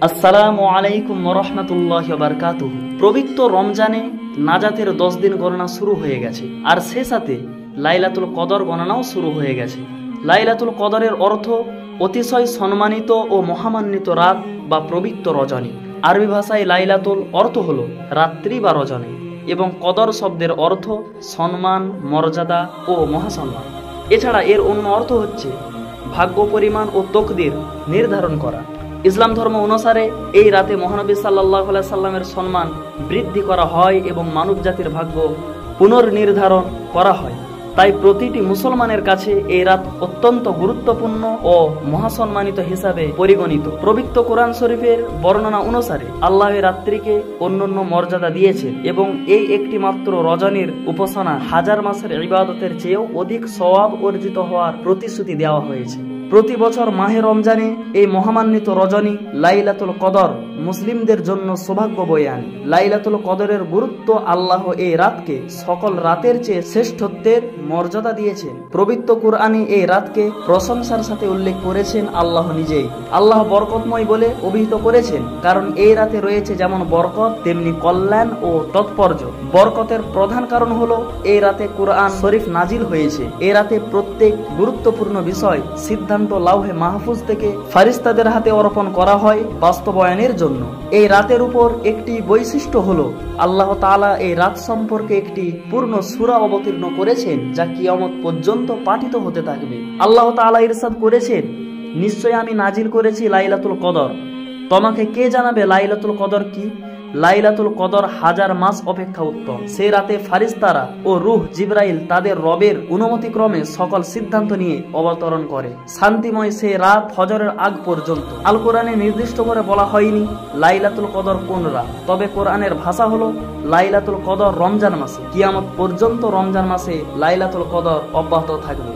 আসসালামু আলাইকুম ওয়া রাহমাতুল্লাহি ওয়া বারাকাতুহু। পবিত্র রমজানে নাজাতের 10 দিন গণনা শুরু হয়ে গেছে, আর সে সাথে লাইলাতুল কদর গণনাও শুরু হয়ে গেছে। লাইলাতুল কদরের অর্থ অতিশয় সম্মানিত ও মহামান্বিত রাত বা পবিত্র রজনী। আরবি ভাষায় লাইলাতুল অর্থ হলো রাত্রি বা রজনী, এবং কদর শব্দের অর্থ সম্মান, মর্যাদা ও মহাসম্মান। এছাড়া এর অন্য অর্থ হচ্ছে ভাগ্য, পরিমাণ ও তকদির নির্ধারণ করা। ইসলাম ধর্ম অনুসারে এই রাতে মহানবী সাল্লাল্লাহু আলাইহি সাল্লামের সম্মান বৃদ্ধি করা হয় এবং মানব জাতির ভাগ্য পুনর্নির্ধারণ করা হয়। তাই প্রতিটি মুসলমানের কাছে এই রাত অত্যন্ত গুরুত্বপূর্ণ ও মহাসম্মানিত হিসাবে পরিগণিত। পবিত্র কোরআন শরীফের বর্ণনা অনুসারে আল্লাহ এই রাত্রিকে অন্যান্য মর্যাদা দিয়েছেন এবং এই একটি মাত্র রজনীর উপাসনা হাজার মাসের ইবাদতের চেয়েও অধিক সওয়াব অর্জিত হওয়ার প্রতিশ্রুতি দেওয়া হয়েছে। প্রতি বছর মাহে রমজানে এই মহামান্বিত রজনী লাইলাতুল কদর মুসলিমদের জন্য সৌভাগ্য বয়ে আনে। লাইলাতুল কদরের গুরুত্ব আল্লাহ এই রাতকে সকল রাতের চেয়ে শ্রেষ্ঠত্বের মর্যাদা দিয়েছেন। পবিত্র কুরআনে এই রাতকে প্রশংসার সাথে উল্লেখ করেছেন আল্লাহ নিজেই। আল্লাহ বরকতময় বলে অভিহিত করেছেন, কারণ এই রাতে রয়েছে যেমন বরকত তেমনি কল্যাণ ও তাৎপর্য। বরকতের প্রধান কারণ হলো এই রাতে কুরআন শরীফ নাজিল হয়েছে। এই রাতে প্রত্যেক গুরুত্বপূর্ণ বিষয় সিদ্ধান্ত লাউহে মাহফুজ থেকে ফারিস্তাদের হাতে অর্পণ করা হয় বাস্তবায়নের জন্য। এই রাতের উপর একটি বৈশিষ্ট্য হলো আল্লাহ তাআলা এই রাত সম্পর্কে একটি পূর্ণ সূরা অবতীর্ণ করেছেন, যা কিয়ামত পর্যন্ত পাঠিত হতে থাকবে। আল্লাহ তাআলা ইরশাদ করেছেন, নিশ্চয় আমি নাজিল করেছি লাইলাতুল কদর। তোমাকে কে জানাবে লাইলাতুল কদর কি? লাইলাতুল কদর হাজার মাস অপেক্ষা উত্তম। সেই রাতে ফারিস্তারা ও রূহ জিবরাইল তাদের রবের অনুমতিক্রমে সকল সিদ্ধান্ত নিয়ে অবতরণ করে। শান্তিময় সেই রাত ফজরের আগ পর্যন্ত। আল কোরআনে নির্দিষ্ট করে বলা হয়নি লাইলাতুল কদর কোন রাত, তবে কোরআনের ভাষা হলো লাইলাতুল কদর রমজান মাসে। কিয়ামত পর্যন্ত রমজান মাসে লাইলাতুল কদর অব্যাহত থাকবে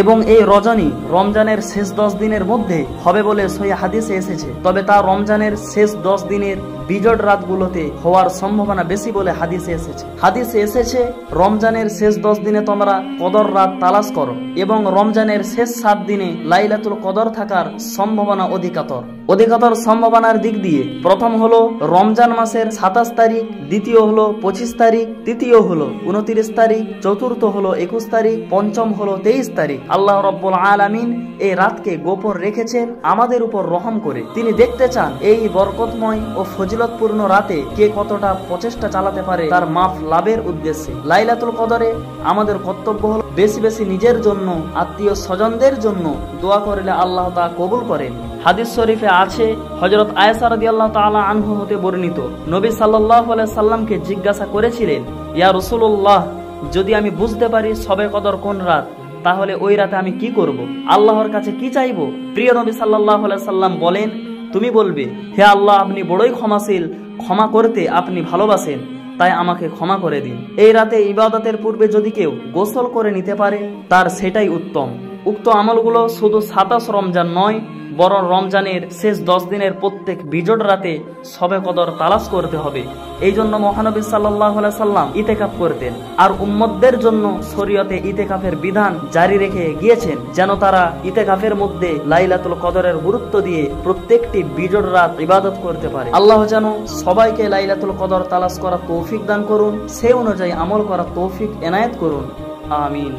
এবং এই রজনী রমজানের শেষ 10 দিনের মধ্যে হবে বলে সহিহ হাদিসে এসেছে। তবে তা রমজানের শেষ 10 দিনের বিজোড় রাতগুলোতে হওয়ার সম্ভাবনা বেশি বলে হাদিসে এসেছে রমজানের শেষ 10 দিনে তোমরা কদর রাত তালাশ করো, এবং রমজানের শেষ 7 দিনে লাইলাতুল কদর থাকার সম্ভাবনা অধিকতর সম্ভাবনার দিক দিয়ে প্রথম হলো রমজান মাসের 27 তারিখ, দ্বিতীয় হলো 25 তারিখ, তৃতীয় হলো 29 তারিখ, চতুর্থ হলো 21 তারিখ, পঞ্চম হলো 23 তারিখ। আল্লাহ রাব্বুল আলামিন এই রাতকে গোপন রেখেছেন আমাদের উপর রহম করে। তিনি দেখতে চান এই বরকতময় ও ফজিলতপূর্ণ রাতে কে কতটা প্রচেষ্টা চালাতে পারে তার মাফ লাভের উদ্দেশ্যে। লাইলাতুল কদরে আমাদের কর্তব্য হলো বেশি বেশি নিজের জন্য, আত্মীয় স্বজনদের জন্য দোয়া করলে আল্লাহ তা কবুল করেন। হাদিস শরীফে আছে, হযরত আয়েশা রাদিয়াল্লাহু তাআলা আনহা হতে বর্ণিত, নবী সাল্লাল্লাহু আলাইহি সাল্লামকে জিজ্ঞাসা করেছিলেন, ইয়া রাসূলুল্লাহ, যদি আমি বুঝতে পারি শবে কদর কোন রাত, তাহলে ওই রাতে আমি কি করব? আল্লাহর কাছে কি চাইবো? প্রিয় নবী সাল্লাল্লাহু আলাইহি সাল্লাম বলেন, তুমি বলবে, হে আল্লাহ, আপনি বড়ই ক্ষমাশীল, ক্ষমা করতে আপনি ভালোবাসেন, তাই আমাকে ক্ষমা করে দিন। এই রাতে ইবাদতের পূর্বে যদি কেউ গোসল করে নিতে পারে তার সেটাই উত্তম। উক্ত আমলগুলো শুধু 27 রমজান নয়, বরং রমজানের শেষ 10 দিনের প্রত্যেক বিজোড় রাতে শবে কদর তালাশ করতে হবে। এই জন্য মহানবী সাল্লাল্লাহু আলাইহি সাল্লাম ইতিকাফ করতেন, আর উম্মতদের জন্য শরীয়তে ইতিকাফের বিধান জারি রেখে গিয়েছেন, যেন তারা ইতিকাফের মধ্যে লাইলাতুল কদরের গুরুত্ব দিয়ে প্রত্যেকটি বিজোড় রাত ইবাদত করতে পারে। আল্লাহ যেন সবাইকে লাইলাতুল কদর তালাশ করার তৌফিক দান করুন, সে অনুযায়ী আমল করার তৌফিক এনায়েত করুন। আমিন।